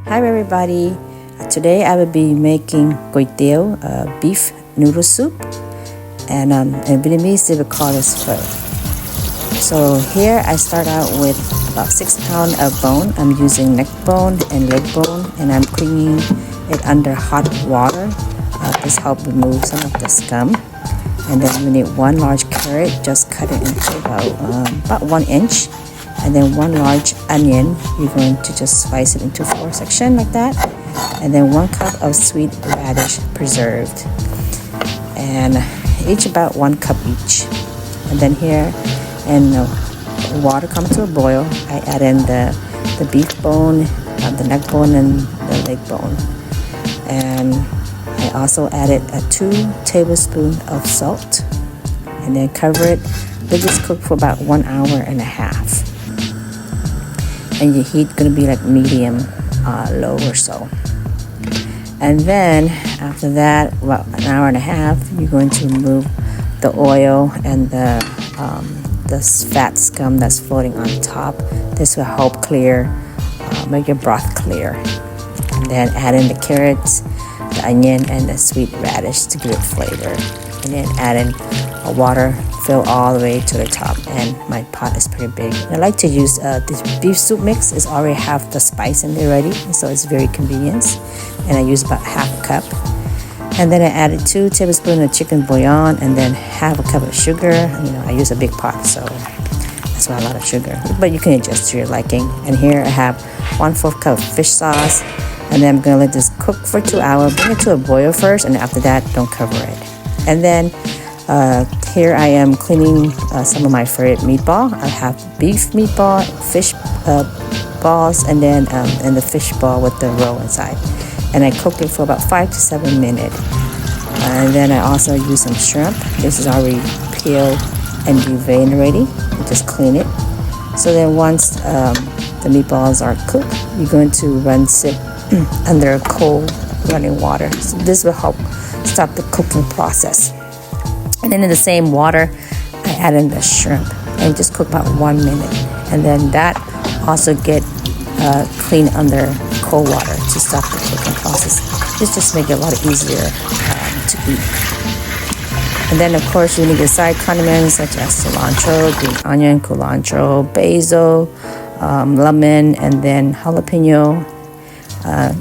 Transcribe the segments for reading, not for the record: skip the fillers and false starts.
Hi everybody, today I will be making Koy Teil, beef noodle soup, and in Vietnamese they will call this pho. So here I start out with about 6 pounds of bone. I'm using neck bone and leg bone, and I'm cleaning it under hot water. This helps remove some of the scum. And then you need 1 large carrot, just cut it into about 1 inch. And then 1 large onion, you're going to just slice it into 4 sections like that. And then 1 cup of sweet radish preserved, and each about 1 cup each. And then here, and the water comes to a boil, I add in the beef bone, the neck bone, and the leg bone. And I also added 2 tablespoons of salt, and then cover it. Let this cook for about 1 hour and a half. And your heat gonna be like medium low or so. And then after that, about 1 hour and a half, you're going to remove the oil and the fat scum that's floating on top. This will help clear, make your broth clear. And then add in the carrots, the onion, and the sweet radish to give it flavor. And then add in water, fill all the way to the top, and my pot is pretty big. And I like to use this beef soup mix. It's already have the spice in there already, so it's very convenient. And I use about half a cup. And then I added 2 tablespoons of chicken bouillon, and then half a cup of sugar. You know, I use a big pot, so that's why a lot of sugar. But you can adjust to your liking. And here I have 1/4 cup of fish sauce, and then I'm gonna let this cook for 2 hours. Bring it to a boil first, and after that, don't cover it. And then here I am cleaning some of my favorite meatball. I have beef meatball, fish balls, and then and the fish ball with the roll inside. And I cooked it for about 5 to 7 minutes. And then I also use some shrimp. This is already peeled and deveined already. You just clean it. So then once the meatballs are cooked, you're going to rinse it under cold running water. So this will help stop the cooking process. And then in the same water, I add in the shrimp and just cook about 1 minute. And then that also get clean under cold water to stop the cooking process. This just make it a lot easier to eat. And then of course you need your side condiments such as cilantro, green onion, culantro, basil, lemon, and then jalapeno,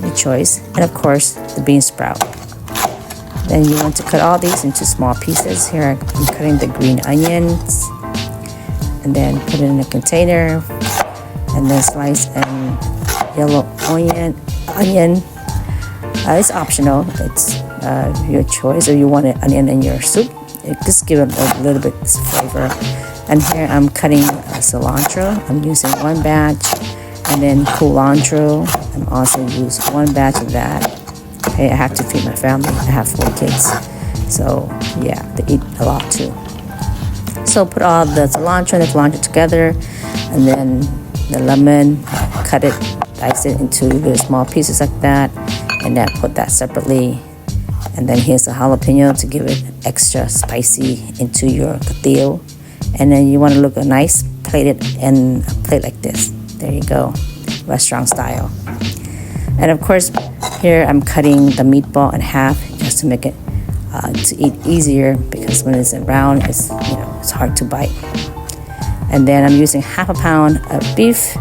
your choice. And of course the bean sprout. Then you want to cut all these into small pieces. Here I'm cutting the green onions, and then put it in a container, and then slice and yellow onion. It's optional. It's your choice. If you want an onion in your soup, just give it a little bit flavor. And here I'm cutting cilantro. I'm using 1 batch, and then culantro. I'm also use 1 batch of that. Okay, I have to feed my family. I have 4 kids, so yeah, they eat a lot too. So put all the cilantro and the culantro together, and then the lemon, cut it, dice it into little small pieces like that, and then put that separately. And then here's the jalapeno to give it extra spicy into your teil. And then you want to look nice, plated in a plate like this. There you go, restaurant style. And of course, here I'm cutting the meatball in half just to make it to eat easier, because when it's round, it's it's hard to bite. And then I'm using half a pound of beef,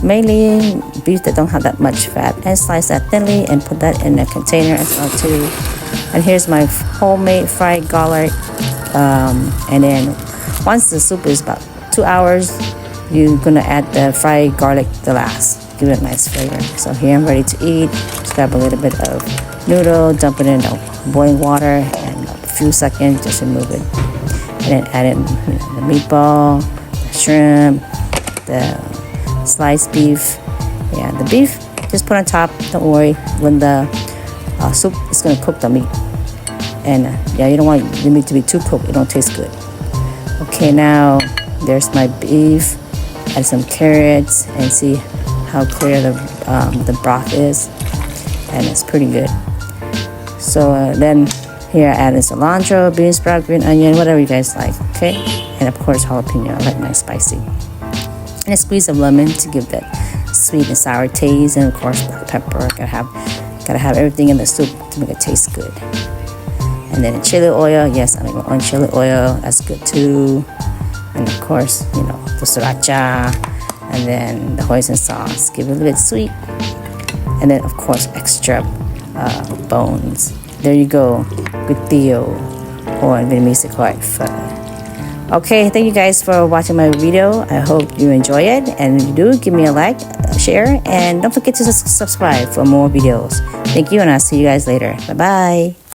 mainly beef that don't have that much fat, and slice that thinly and put that in a container as well too. And here's my homemade fried garlic. And then once the soup is about 2 hours, you're gonna add the fried garlic the last. Give it a nice flavor. So here I'm ready to eat. Just grab a little bit of noodle, dump it in the boiling water, and a few seconds, just remove it. And then add in the meatball, the shrimp, the sliced beef. Yeah, the beef, just put on top. Don't worry, when the soup is gonna cook the meat. And yeah, you don't want the meat to be too cooked. It don't taste good. Okay, now there's my beef. Add some carrots and see how clear the broth is, and it's pretty good. So then here I added cilantro, bean sprout, green onion, whatever you guys like. Okay, and of course jalapeno. I like nice spicy. And a squeeze of lemon to give that sweet and sour taste, and of course black pepper. Gotta have everything in the soup to make it taste good. And then chili oil, yes, I make my own chili oil. That's good too. And of course, you know, the sriracha, and then the hoisin sauce. Give it a little bit sweet. And then of course extra bones. There you go, Koy Teil, or in Vietnamese, Koy Teil. Okay, thank you guys for watching my video. I hope you enjoy it, and if you do, give me a like, share, and don't forget to subscribe for more videos. Thank you, and I'll see you guys later. Bye bye.